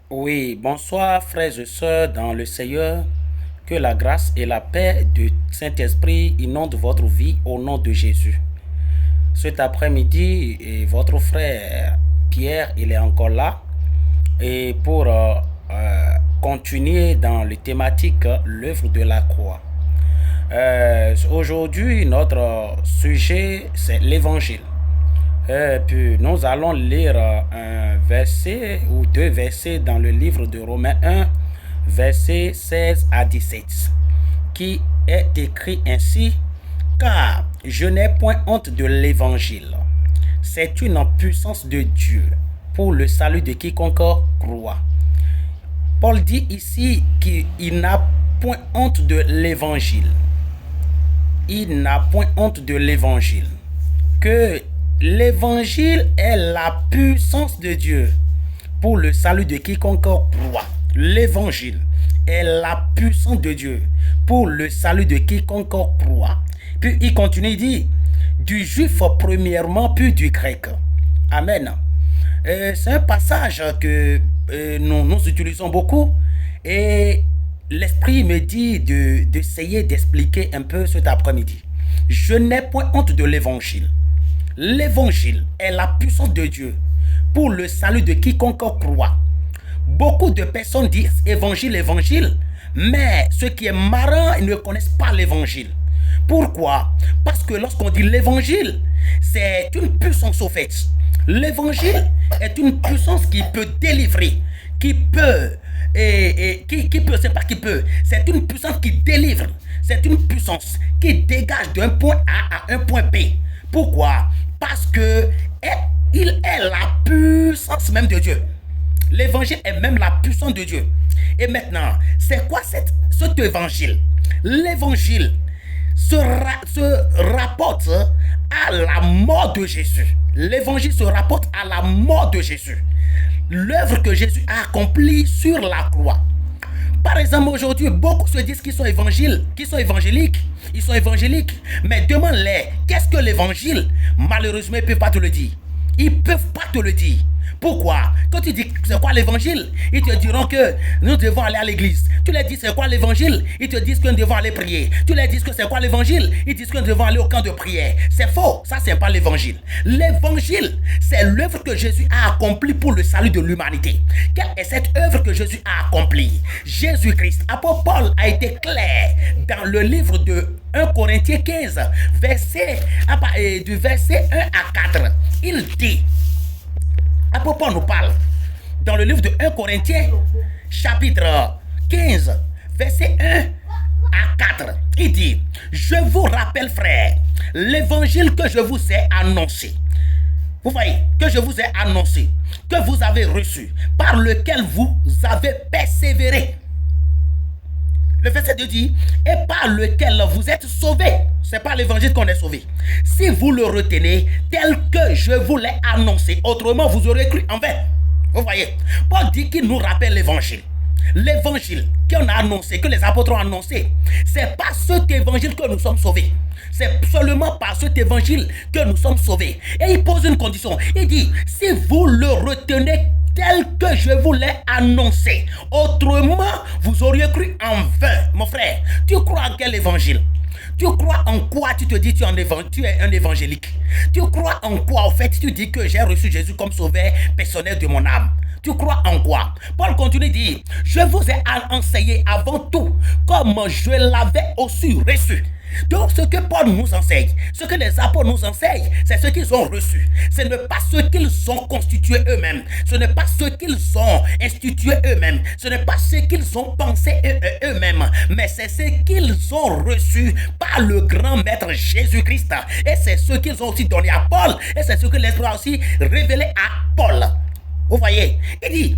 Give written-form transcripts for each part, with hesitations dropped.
Oui, bonsoir frères et sœurs dans le Seigneur. Que la grâce et la paix du Saint-Esprit inondent votre vie au nom de Jésus. Cet après-midi, votre frère Pierre, il est encore là. Et pour continuer dans les thématiques, l'œuvre de la croix. Aujourd'hui, notre sujet, c'est l'évangile. Puis nous allons lire un verset ou deux versets dans le livre de Romains 1, versets 16 à 17, qui est écrit ainsi: Car je n'ai point honte de l'évangile. C'est une puissance de Dieu pour le salut de quiconque croit. Paul dit ici qu'il n'a point honte de l'évangile. Il n'a point honte de l'évangile. Que l'évangile est la puissance de Dieu pour le salut de quiconque croit. L'évangile est la puissance de Dieu pour le salut de quiconque croit. Puis il continue, il dit, du juif premièrement, puis du grec. Amen. C'est un passage que nous utilisons beaucoup et l'Esprit me dit d'essayer d'expliquer un peu cet après-midi. Je n'ai point honte de l'évangile. L'évangile est la puissance de Dieu pour le salut de quiconque croit. Beaucoup de personnes disent évangile, évangile, mais ce qui est marrant, ils ne connaissent pas l'évangile. Pourquoi? Parce que lorsqu'on dit l'évangile, c'est une puissance au fait. L'évangile est une puissance qui peut délivrer, qui peut, qui peut, c'est pas qui peut, c'est une puissance qui délivre, c'est une puissance qui dégage d'un point A à un point B. Pourquoi? Parce que il est la puissance même de Dieu. L'évangile est même la puissance de Dieu. Et maintenant, c'est quoi cet évangile? L'évangile se rapporte à la mort de Jésus. L'évangile se rapporte à la mort de Jésus. L'œuvre que Jésus a accomplie sur la croix. Par exemple, aujourd'hui, beaucoup se disent qu'ils sont évangéliques. Ils sont évangéliques. Mais demande-les, qu'est-ce que l'évangile? Malheureusement, ils ne peuvent pas te le dire. Ils ne peuvent pas te le dire. Pourquoi? Quand tu dis c'est quoi l'évangile, ils te diront que nous devons aller à l'église. Tu leur dis c'est quoi l'évangile, ils te disent que nous devons aller prier. Tu leur dis que c'est quoi l'évangile, ils disent que nous devons aller au camp de prière. C'est faux, ça c'est pas l'évangile. L'évangile, c'est l'œuvre que Jésus a accomplie pour le salut de l'humanité. Quelle est cette œuvre que Jésus a accomplie? Jésus-Christ. Apôtre Paul a été clair dans le livre de 1 Corinthiens 15, du verset 1 à 4. Il dit, apôtre Paul nous parle dans le livre de 1 Corinthiens, chapitre 15, verset 1 à 4. Il dit, je vous rappelle, frères, l'évangile que je vous ai annoncé. Vous voyez, que je vous ai annoncé, que vous avez reçu, par lequel vous avez persévéré. Le verset 2 dit, et par lequel vous êtes sauvés. C'est par l'évangile qu'on est sauvé. Si vous le retenez tel que je vous l'ai annoncé, autrement vous aurez cru en vain. Vous voyez, Paul dit qu'il nous rappelle l'évangile. L'évangile qu'on a annoncé, que les apôtres ont annoncé, c'est par cet évangile que nous sommes sauvés. C'est seulement par cet évangile que nous sommes sauvés. Et il pose une condition. Il dit, si vous le retenez tel que je vous l'ai annoncé, autrement vous auriez cru en vain. Mon frère, tu crois en quel évangile? Tu crois en quoi? Tu te dis tu es un évangélique. Tu crois en quoi? En fait, tu dis que j'ai reçu Jésus comme sauveur personnel de mon âme. Tu crois en quoi? Paul continue de dire, je vous ai enseigné avant tout comme je l'avais aussi reçu. Donc ce que Paul nous enseigne, ce que les apôtres nous enseignent, c'est ce qu'ils ont reçu. Ce n'est pas ce qu'ils ont constitué eux-mêmes. Ce n'est pas ce qu'ils ont institué eux-mêmes. Ce n'est pas ce qu'ils ont pensé eux-mêmes. Mais c'est ce qu'ils ont reçu par le grand maître Jésus-Christ. Et c'est ce qu'ils ont aussi donné à Paul. Et c'est ce que l'Esprit a aussi révélé à Paul. Vous voyez, il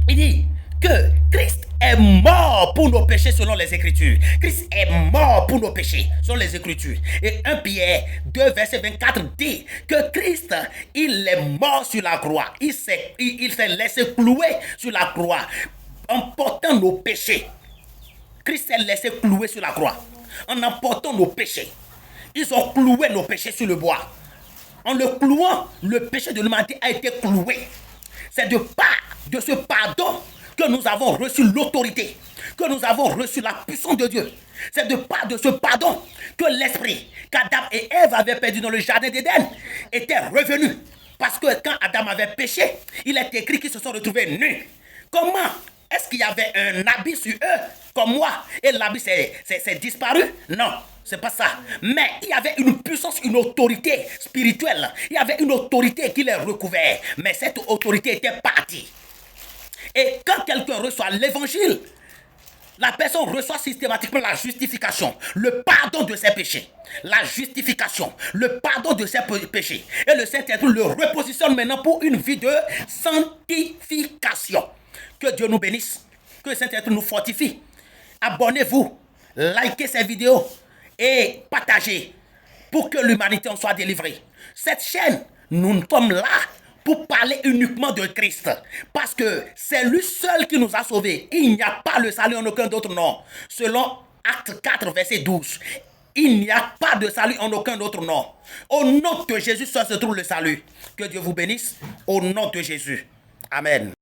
dit que Christ est mort pour nos péchés selon les Écritures. Christ est mort pour nos péchés selon les Écritures. Et 1 Pierre 2, verset 24 dit que Christ, il est mort sur la croix. Il s'est laissé clouer sur la croix en portant nos péchés. Christ s'est laissé clouer sur la croix en emportant nos péchés. Ils ont cloué nos péchés sur le bois. En le clouant, le péché de l'humanité a été cloué. C'est de part de ce pardon que nous avons reçu l'autorité, que nous avons reçu la puissance de Dieu. C'est de part de ce pardon que l'esprit qu'Adam et Ève avaient perdu dans le jardin d'Éden était revenu. Parce que quand Adam avait péché, il est écrit qu'ils se sont retrouvés nus. Comment est-ce qu'il y avait un habit sur eux, comme moi, et l'habit s'est disparu? Non, c'est pas ça. Mais il y avait une puissance, une autorité spirituelle. Il y avait une autorité qui les recouvrait. Mais cette autorité était partie. Et quand quelqu'un reçoit l'évangile, la personne reçoit systématiquement la justification, le pardon de ses péchés. La justification, le pardon de ses péchés. Et le Saint-Esprit le repositionne maintenant pour une vie de sanctification. Que Dieu nous bénisse, que le Saint-Esprit nous fortifie. Abonnez-vous, likez ces vidéos et partagez pour que l'humanité en soit délivrée. Cette chaîne, nous sommes là pour parler uniquement de Christ. Parce que c'est lui seul qui nous a sauvés. Il n'y a pas le salut en aucun autre nom. Selon Acte 4, verset 12. Il n'y a pas de salut en aucun autre nom. Au nom de Jésus seul se trouve le salut. Que Dieu vous bénisse. Au nom de Jésus. Amen.